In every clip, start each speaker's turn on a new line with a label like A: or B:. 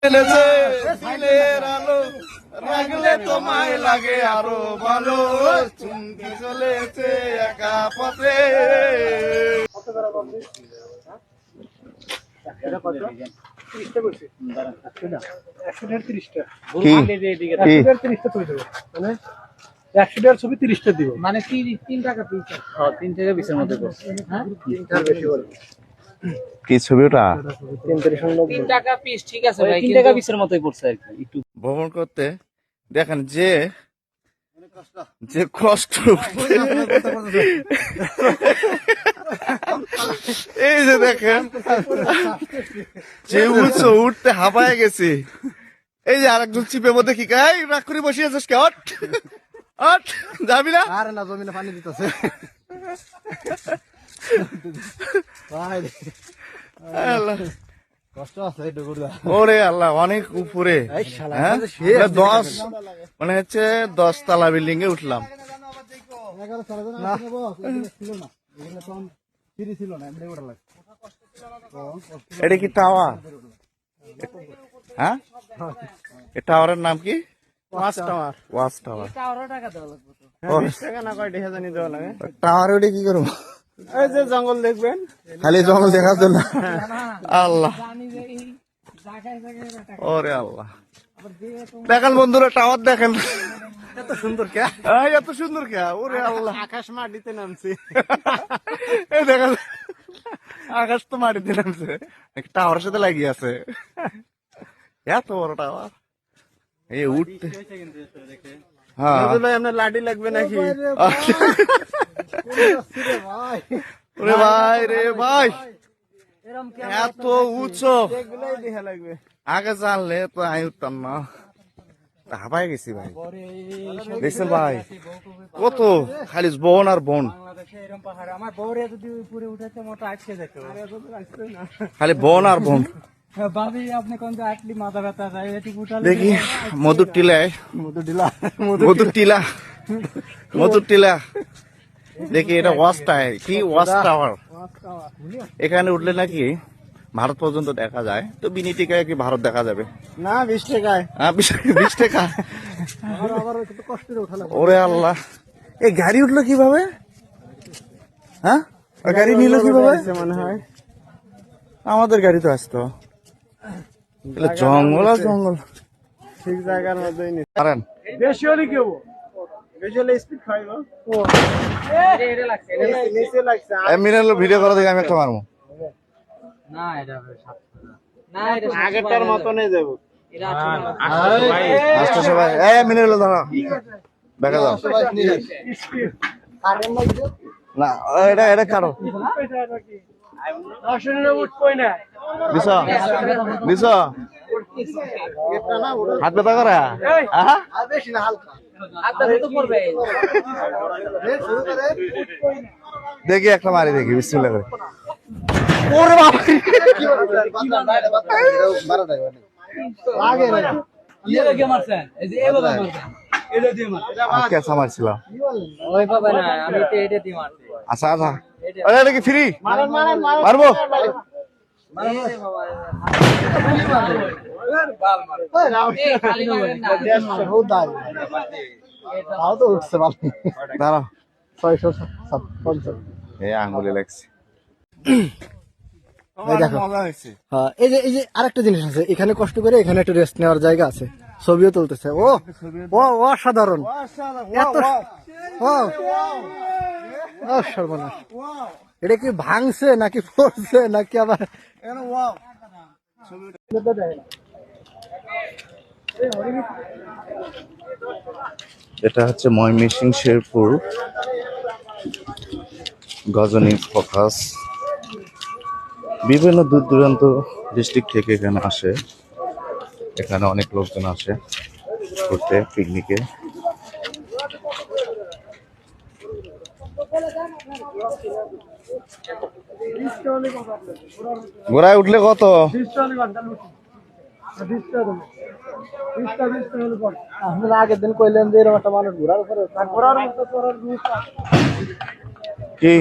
A: এনেছে দিলের আলো রাখলে তোমায় লাগে আরো ভালো চুমকি চলেছে একা পথে।
B: ছবি 30টা দিব মানে 3 টাকা পিস। 3 টাকা পিসের মধ্যে
A: কি ছবি ওটা?
B: 3 টাকা পিস। ঠিক আছে ভাই, 3 টাকা পিসের মতোই পড়ছে আর কি। একটু
A: ভ্রমণ করতে দেখেন যে কষ্ট এই যে দেখেন যে উঠছো উঠতে হাঁপায় গেছে। এই যে আরেকজন চিপে মধ্যে কি গাই রাগ করে বসে আছিস কে? অট যাবি না?
C: আরে না, জমিনে পানি দিতেছে। কষ্ট আছে
A: ওরে আল্লাহ, অনেক উপরে। হ্যাঁ 10 মানে হচ্ছে 10 তলা বিল্ডিং এ উঠলাম। এটা কি টাওয়ার? হ্যাঁ টাওয়ারের নাম কি?
C: Watch tower.
A: Watch tower.
B: টাকা দেওয়া লাগবে তো।
C: 20 টাকা না কয় টাকা জানি দেওয়া লাগে।
A: টাওয়ার ওটা কি করবো?
C: এই যে জঙ্গল দেখবেন,
A: খালি জঙ্গল দেখার জন্য। আল্লাহ ওরে আল্লাহ, দেখেন বন্ধুরা টাওয়ার দেখেন
C: এত সুন্দর কে?
A: এত সুন্দর কে? ওরে আল্লাহ,
C: আকাশ মাটিতে নামছে।
A: এই দেখেন আকাশ তো মাটিতে নামছে, টাওয়ারের সাথে লাগিয়ে আছে। এত বড় টাওয়ার এই উঠতে। হ্যাঁ
C: ভাই আপনার লাঠি লাগবে নাকি?
A: ওরে ভাই রে ভাই, এত উঁচু
C: এগুলাই দেখা লাগবে।
A: আগে জানলে তো আমি উঠতাম না, হাঁপায় গেছি ভাই। দেখছেন ভাই কত খালি বন আর বন,
B: আমার বউরে যদি উপরে উঠাতে মতো আটকে যেত।
A: খালি বন আর বন।
B: ভাবি আপনি কোন আটলি মাথা ব্যথা যায় এটি উঠালে
A: দেখি মধুর টিলায়,
C: মধু ডিলা
A: মধুর টিলা দেখি এটা ওয়াচটায় কি ওয়াচ টাওয়ার। এখানে উঠলে নাকি ভারত পর্যন্ত দেখা যায়, তো বিনি টিকায় কি ভারত দেখা যাবে
C: না? 20 টাকায়।
A: 20 টাকা।
C: আবার কষ্টের উঠালাম।
A: ওরে আল্লাহ, এই গাড়ি উঠলো কিভাবে? হ্যাঁ গাড়ি নিল কিভাবে?
C: মনে হয়
A: আমাদের গাড়ি তো আসতো। জঙ্গল আর জঙ্গল,
C: ঠিক জায়গার মধ্যেই নেই।
A: পারেন
C: বেশি হলে কি হবো? বেশি হলে স্পিড খাইব।
B: এটা লাগছে।
C: নিচে লাগছে।
A: মিনাল ভিডিও করা দেখে আমি একটা মারবো
B: না এটা না, এটা
C: আগেরটার মতনই যাব।
B: এটা
A: আস্তে সবাই। মিনাল দাঁড়া দেখা যাও না, এটা এটা কারো দিছ দিছ হাত ব্যথা করে।
C: বেশি না, হালকা।
A: দেখি একটা মারি দেখি বিসমিল্লাহ করে। ওরে বাবা, কেসা মারছিলাম। আচ্ছা আচ্ছা, এটা কি ফ্রি? মারবো দাঁড়াও,
C: 650।
A: এই আঙ্গুলে লাগছে।
C: এই যে আরেকটা জিনিস আছে, এখানে কষ্ট করে এখানে একটু রেস্ট নেওয়ার জায়গা আছে, ছবিও তুলতেছে। ও অসাধারণ, সর্বনাশ। এটা কি ভাঙছে নাকি পড়ছে নাকি আবার?
A: এটা হচ্ছে ময়মনসিংহ শেরপুর গজনী ফোকাস। বিভিন্ন দূর দূরান্ত ডিস্ট্রিক্ট থেকে এখানে আসে, এখানে অনেক লোকজন আসে ঘুরতে, পিকনিকে। ঘোড়ায় উঠলে কত?
C: আপনারা আগের দিন কইলেন যে এরকম একটা মানুষ ঘোরার উপরে
A: কি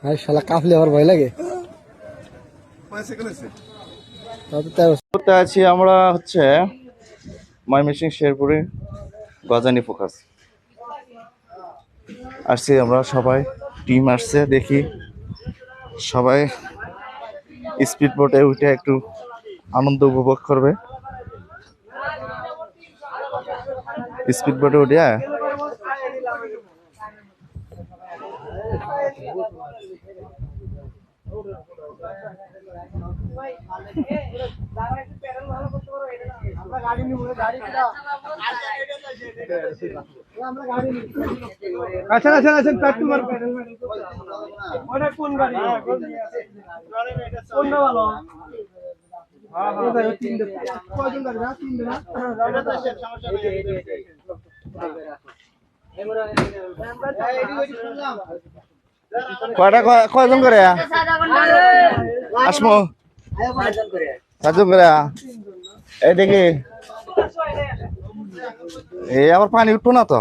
C: আরে শালা কাফলে আমার ভয় লাগে। তবে তাই
A: করতে আছি আমরা হচ্ছে ময়মনসিং শেরপুরে গজানি ফোকাস আসছি আমরা সবাই, টিম আসছে, দেখি সবাই স্পিড বোটে উঠে একটু আনন্দ উপভোগ করবে। স্পিড বোটে উঠে কয়জন করে আসমো, 5জন করে। এই দেখি এই আবার পানি উঠবো না তো,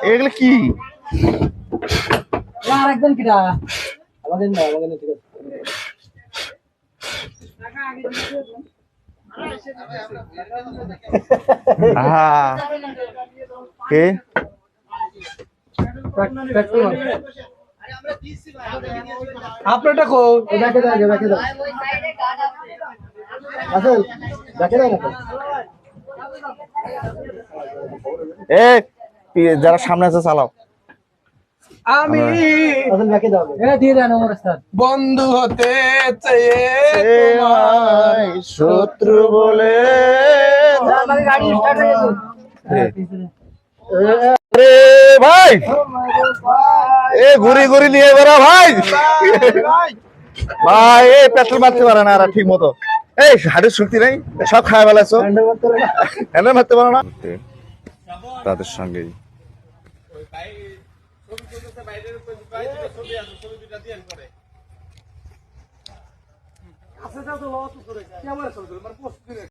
A: এগুলো কি?
C: আরেকজন কিটা আমাদের না, আমাদের না, ঠিক আছে।
A: কে
C: আপনারটা কো দেখে দাও, দেখে দাও। আসল দেখে দাও না তো।
A: যারা সামনে আছে চালাও।
C: আমি আসল দেখে দাও, দিয়ে দেন আমার স্যার। বন্ধু হতে চেয়ে
A: তোমায় শত্রু বলে
C: আমার গাড়ি স্টার্ট হয়ে গেছে।
A: রে ভাই, এ ঘুরি ঘুরি নিয়ে বেড়া ভাই, ভাই এ পেট্রোল মারতে পারে না আর ঠিক মতো। এই হাড়ের শক্তি নাই, সব খায় বেলাছো, হ্যান্ডেল মারতে পারো না। তাদের সঙ্গেই